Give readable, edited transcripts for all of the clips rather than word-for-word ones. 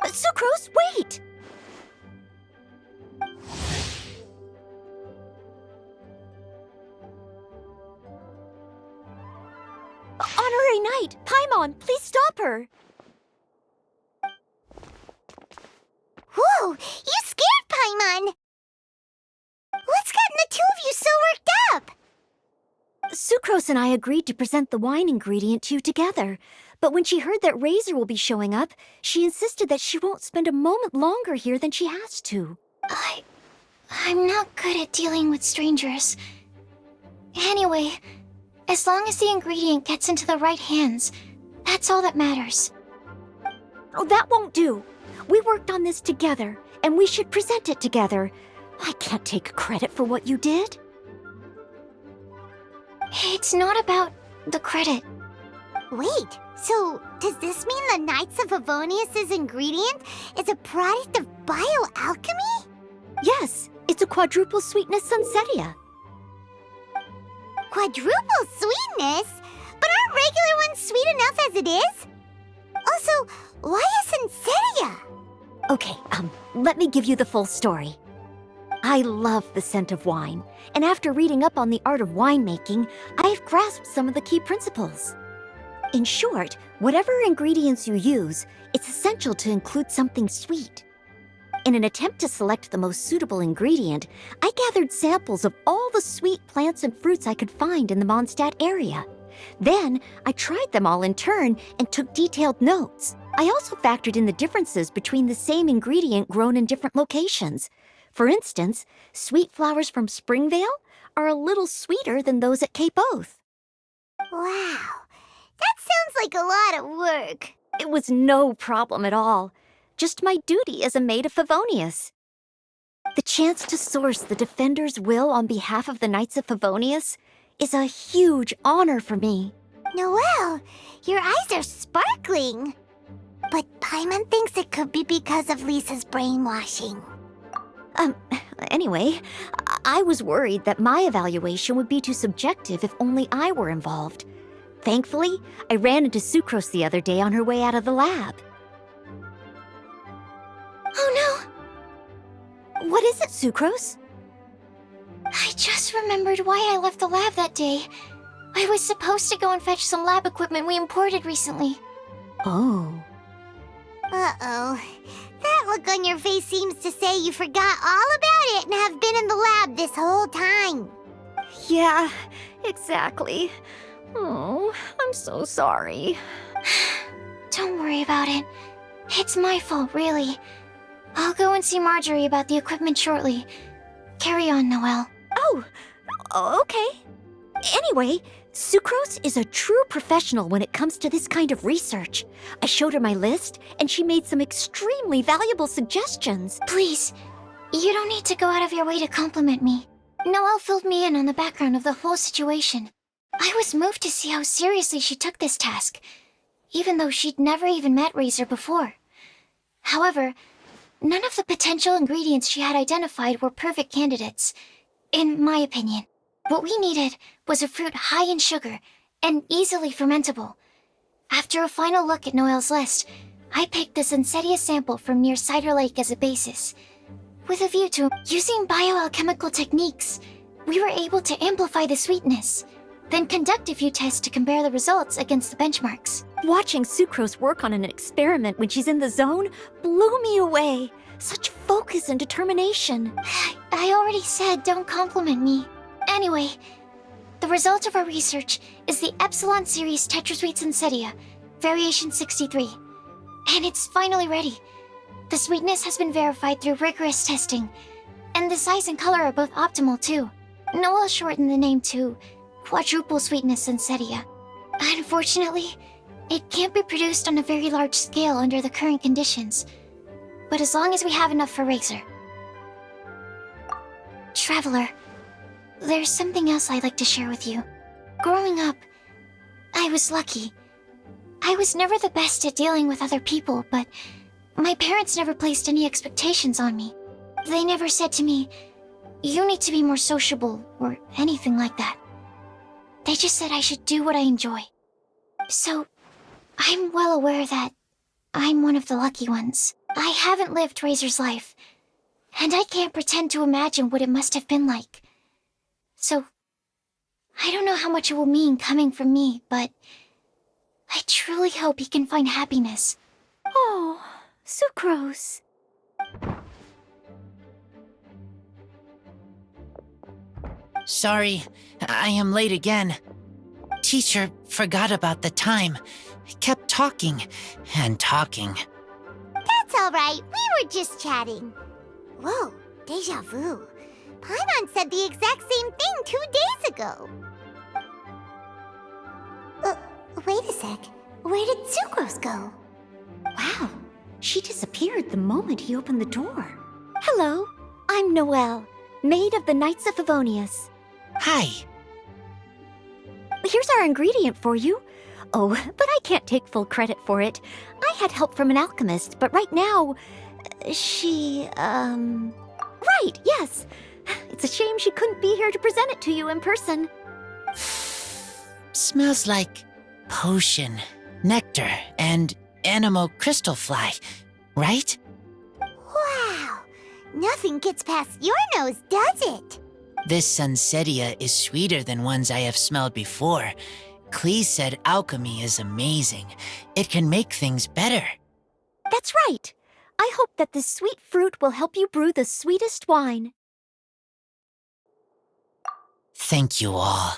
Sucrose, wait! Honorary Knight, Paimon, please stop her! Whoa! You scared Paimon! What's gotten the two of you so worked up? Sucrose and I agreed to present the wine ingredient to you together, but when she heard that Razor will be showing up, she insisted that she won't spend a moment longer here than she has to. I'm not good at dealing with strangers. Anyway, as long as the ingredient gets into the right hands, that's all that matters. Oh, that won't do. We worked on this together, and we should present it together. I can't take credit for what you did. It's not about the credit. Wait, so does this mean the Knights of Favonius' ingredient is a product of bioalchemy? Yes, it's a quadruple sweetness sunsetia. Quadruple sweetness? But aren't regular ones sweet enough as it is? Also, why a sunsetia? Okay, let me give you the full story. I love the scent of wine, and after reading up on the art of winemaking, I've grasped some of the key principles. In short, whatever ingredients you use, it's essential to include something sweet. In an attempt to select the most suitable ingredient, I gathered samples of all the sweet plants and fruits I could find in the Mondstadt area. Then, I tried them all in turn and took detailed notes. I also factored in the differences between the same ingredient grown in different locations. For instance, sweet flowers from Springvale are a little sweeter than those at Cape Oath. Wow, that sounds like a lot of work. It was no problem at all. Just my duty as a maid of Favonius. The chance to source the Defender's will on behalf of the Knights of Favonius is a huge honor for me. Noelle, your eyes are sparkling. But Paimon thinks it could be because of Lisa's brainwashing. Anyway, I was worried that my evaluation would be too subjective if only I were involved. Thankfully, I ran into Sucrose the other day on her way out of the lab. Oh no! What is it, Sucrose? I just remembered why I left the lab that day. I was supposed to go and fetch some lab equipment we imported recently. Oh. Uh-oh. That look on your face seems to say you forgot all about it and have been in the lab this whole time. Yeah, exactly. Oh, I'm so sorry. Don't worry about it. It's my fault, really. I'll go and see Marjorie about the equipment shortly. Carry on, Noelle. Oh, okay. Anyway, Sucrose is a true professional when it comes to this kind of research. I showed her my list, and she made some extremely valuable suggestions. Please, you don't need to go out of your way to compliment me. Noelle filled me in on the background of the whole situation. I was moved to see how seriously she took this task, even though she'd never even met Razor before. However, none of the potential ingredients she had identified were perfect candidates, in my opinion. What we needed was a fruit high in sugar and easily fermentable. After a final look at Noelle's list, I picked the sunsetia sample from near Cider Lake as a basis. With a view to using bioalchemical techniques, we were able to amplify the sweetness, then conduct a few tests to compare the results against the benchmarks. Watching Sucrose work on an experiment when she's in the zone blew me away. Such focus and determination. I already said don't compliment me. Anyway, the result of our research is the Epsilon Series Tetrasweet Sunsetia, Variation 63. And it's finally ready. The sweetness has been verified through rigorous testing, and the size and color are both optimal too. Noelle shortened the name to Quadruple Sweetness Sunsetia. Unfortunately, it can't be produced on a very large scale under the current conditions, but as long as we have enough for Razor. Traveler, there's something else I'd like to share with you. Growing up, I was lucky. I was never the best at dealing with other people, but my parents never placed any expectations on me. They never said to me, "You need to be more sociable," or anything like that. They just said I should do what I enjoy. So, I'm well aware that I'm one of the lucky ones. I haven't lived Razor's life, and I can't pretend to imagine what it must have been like. So, I don't know how much it will mean coming from me, but I truly hope he can find happiness. Oh, Sucrose. Sorry, I am late again. Teacher forgot about the time. Kept talking and talking. That's all right. We were just chatting. Whoa, deja vu. Paimon said the exact same thing 2 days ago. Wait a sec. Where did Sucrose go? Wow, she disappeared the moment he opened the door. Hello, I'm Noelle, maid of the Knights of Favonius. Hi. Here's our ingredient for you. Oh, but I can't take full credit for it. I had help from an alchemist, but right now, Right, yes. It's a shame she couldn't be here to present it to you in person. Smells like potion, nectar, and animal crystal fly, right? Wow! Nothing gets past your nose, does it? This Sunsetia is sweeter than ones I have smelled before. Clee said alchemy is amazing. It can make things better. That's right. I hope that this sweet fruit will help you brew the sweetest wine. Thank you all.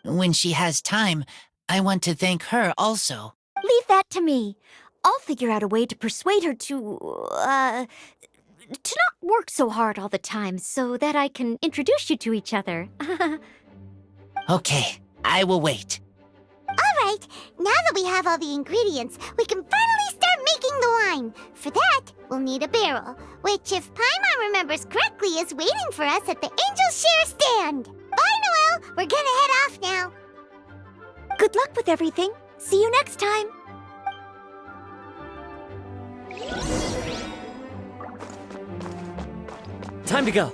When she has time, I want to thank her also. Leave that to me. I'll figure out a way to persuade her to not work so hard all the time so that I can introduce you to each other. Okay, I will wait. All right, now that we have all the ingredients, we can finally start making the wine. For that, we'll need a barrel, which, if Paimon remembers correctly, is waiting for us at the Angel Share stand. Bye, Noelle. We're gonna head off now. Good luck with everything. See you next time. Time to go.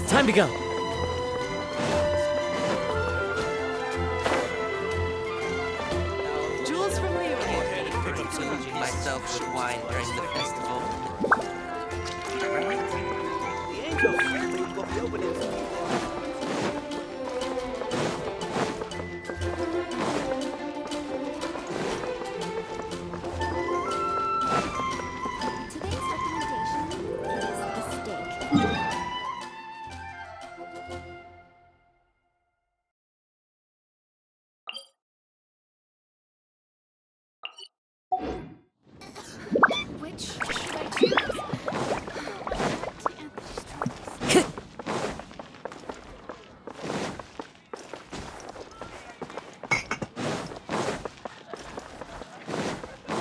Time to go. Jules from Leo here. Myself with wine during the festival. The Angel Share booth will be open in Today's recommendation is the steak. Which should I choose?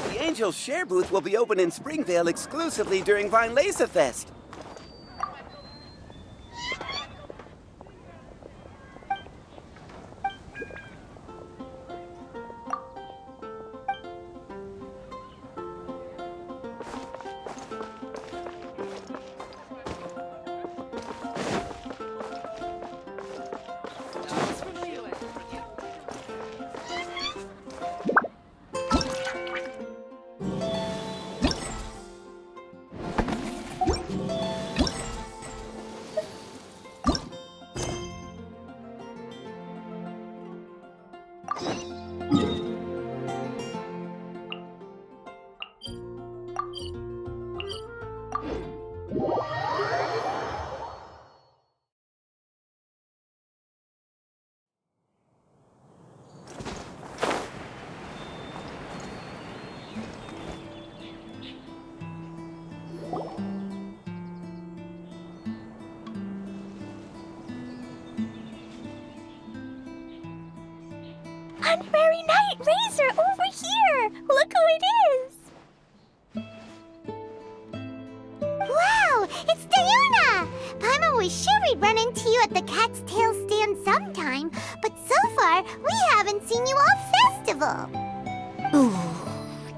The Angel Share booth will be open in Springvale exclusively during Vine Laser Fest. Jules from Leo. honorary knight, Razor, over here! Look who it is! Wow, it's Diona! Paimon was sure we'd run into you at the Cat's Tail stand sometime, but so far, we haven't seen you all festival. Ooh,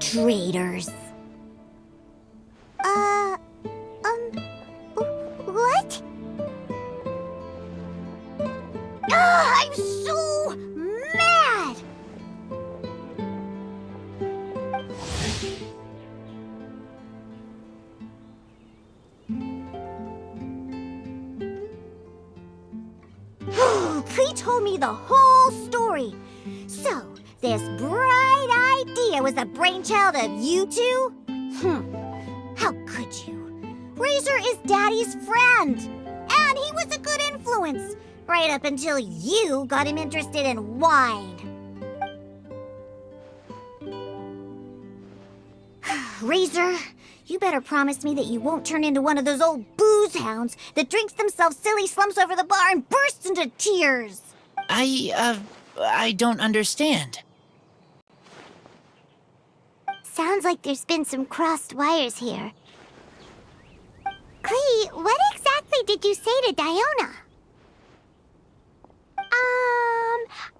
traitors. What? I'm so mad! Klee told me the whole story. So, this bright idea was the brainchild of you two? How could you? Razor is Daddy's friend, and he was a good influence, right up until you got him interested in wine. Razor, you better promise me that you won't turn into one of those old booze hounds that drinks themselves silly, slumps over the bar, and bursts into tears. I don't understand. Sounds like there's been some crossed wires here. Klee, what exactly did you say to Diona?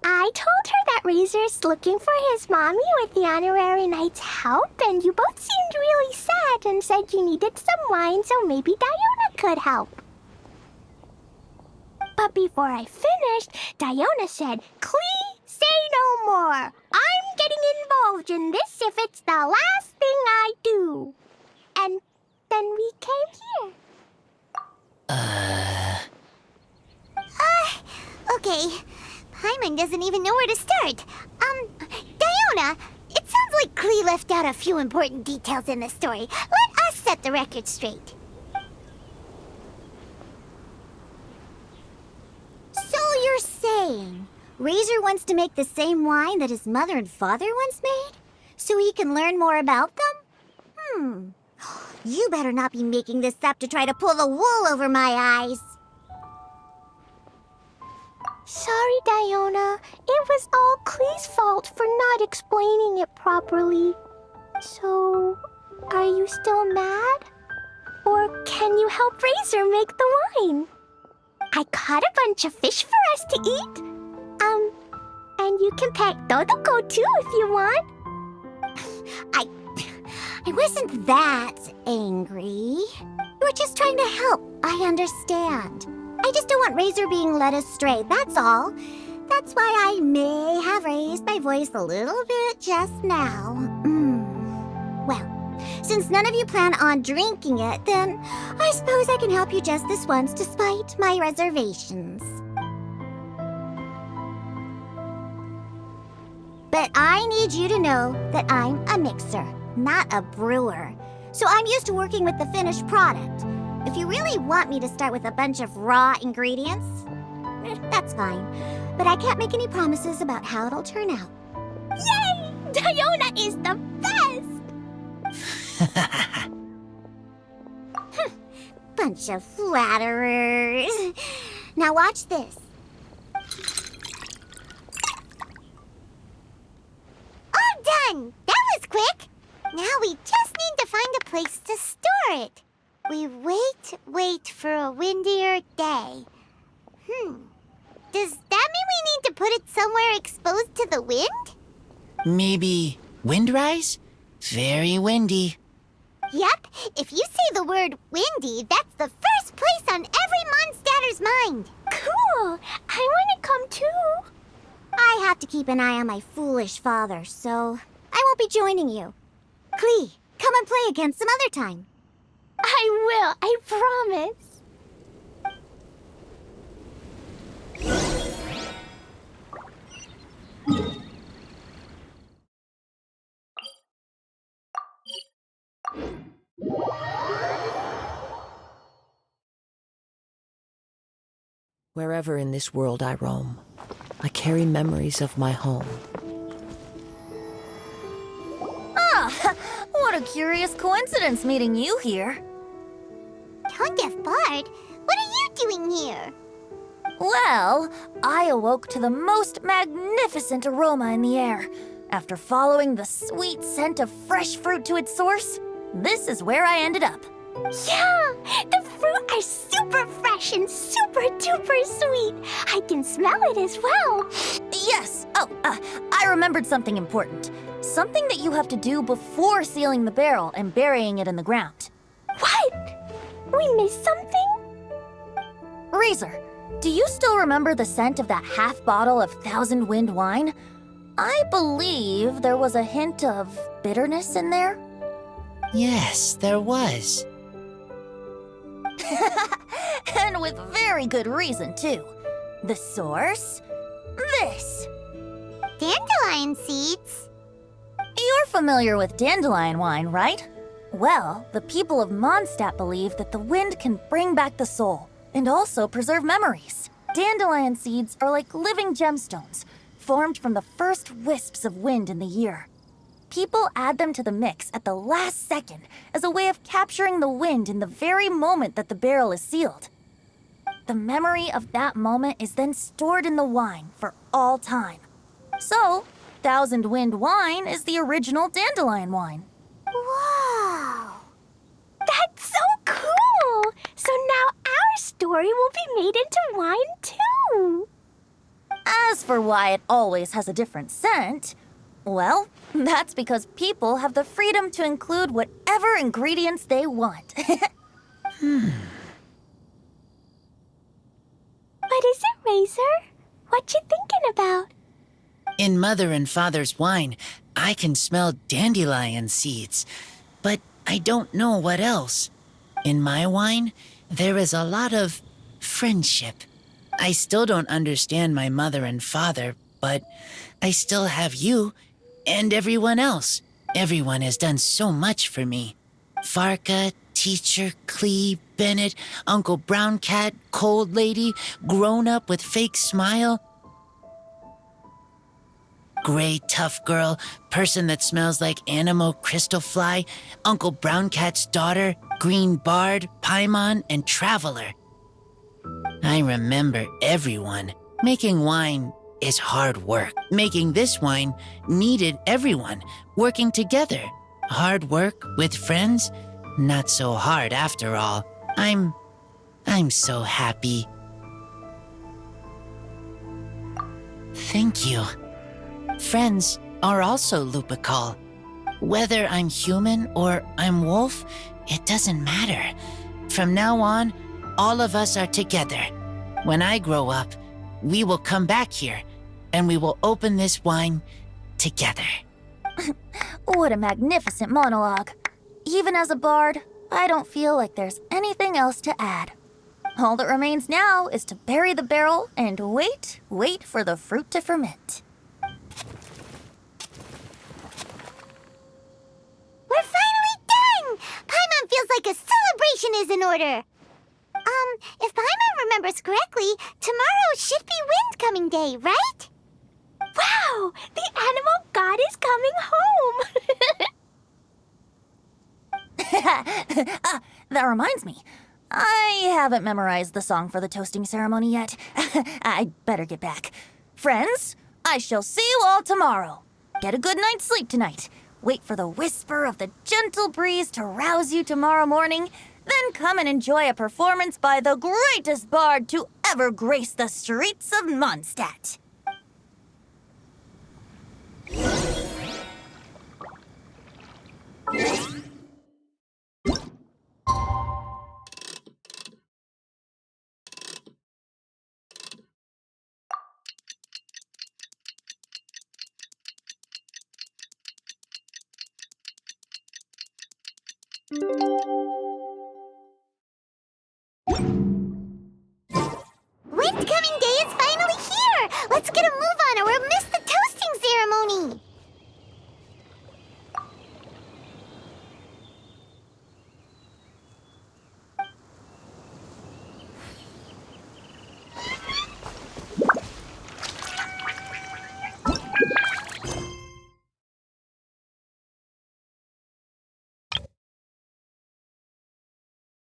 I told her that Razor's looking for his mommy with the honorary knight's help, and you both seemed really sad and said you needed some wine, so maybe Diona could help. But before I finished, Diona said, Klee, say no more. I'm getting involved in this if it's the last thing I do. And then we came here. Okay. Paimon doesn't even know where to start. Diona, it sounds like Klee left out a few important details in the story. Let us set the record straight. So you're saying Razor wants to make the same wine that his mother and father once made? So he can learn more about them? You better not be making this up to try to pull the wool over my eyes. Sorry, Diona. It was all Klee's fault for not explaining it properly. So, are you still mad? Or can you help Razor make the wine? I caught a bunch of fish for us to eat. And you can pet Dodoko too if you want. I wasn't that angry. We're just trying to help. I understand. I just don't want Razor being led astray, that's all. That's why I may have raised my voice a little bit just now. Well, since none of you plan on drinking it, then I suppose I can help you just this once despite my reservations. But I need you to know that I'm a mixer, not a brewer. So I'm used to working with the finished product. If you really want me to start with a bunch of raw ingredients, that's fine. But I can't make any promises about how it'll turn out. Yay! Diona is the best! Bunch of flatterers. Now watch this. All done! That was quick! Now we just need to find a place to store it. We wait for a windier day. Does that mean we need to put it somewhere exposed to the wind? Maybe windrise? Very windy. Yep, if you say the word windy, that's the first place on every Mondstatter's mind. Cool! I want to come too. I have to keep an eye on my foolish father, so I won't be joining you. Klee, come and play again some other time. I will, I promise. Wherever in this world I roam, I carry memories of my home. What a curious coincidence meeting you here. Don't get bored. What are you doing here? Well, I awoke to the most magnificent aroma in the air. After following the sweet scent of fresh fruit to its source, this is where I ended up. Yeah, the fruit are super fresh and super duper sweet. I can smell it as well. Yes! Oh, I remembered something important. Something that you have to do before sealing the barrel and burying it in the ground. What? We missed something? Razor, do you still remember the scent of that half bottle of Thousand Wind wine? I believe there was a hint of bitterness in there. Yes, there was. And with very good reason, too. The source? This. Dandelion seeds. You're familiar with dandelion wine, right? Well, the people of Mondstadt believe that the wind can bring back the soul and also preserve memories. Dandelion seeds are like living gemstones, formed from the first wisps of wind in the year. People add them to the mix at the last second as a way of capturing the wind in the very moment that the barrel is sealed. The memory of that moment is then stored in the wine for all time. So, Thousand Wind wine is the original dandelion wine. Wow. That's so cool. So now our story will be made into wine too. As for why it always has a different scent, well, that's because people have the freedom to include whatever ingredients they want. What is it, Razor? What you thinking about? In Mother and Father's wine, I can smell dandelion seeds, but I don't know what else. In my wine, there is a lot of friendship. I still don't understand my mother and father, but I still have you and everyone else. Everyone has done so much for me. Farka, Teacher, Clee, Bennett, Uncle Brown Cat, Cold Lady, Grown Up with Fake Smile, Gray Tough Girl, Person that Smells like Animo Crystal Fly, Uncle Brown Cat's Daughter, Green Bard, Paimon, and Traveler. I remember everyone. Making wine is hard work. Making this wine needed everyone, working together. Hard work with friends? Not so hard after all. I'm so happy. Thank you. Friends are also Lupical. Whether I'm human or I'm wolf, it doesn't matter. From now on, all of us are together. When I grow up, we will come back here, and we will open this wine together. What a magnificent monologue. Even as a bard, I don't feel like there's anything else to add. All that remains now is to bury the barrel and wait for the fruit to ferment. We're finally done! Paimon feels like a celebration is in order. If Paimon remembers correctly, tomorrow should be Wind Coming Day, right? Wow! The animal god is coming home! That reminds me. I haven't memorized the song for the toasting ceremony yet. I'd better get back. Friends, I shall see you all tomorrow. Get a good night's sleep tonight. Wait for the whisper of the gentle breeze to rouse you tomorrow morning. Then come and enjoy a performance by the greatest bard to ever grace the streets of Mondstadt.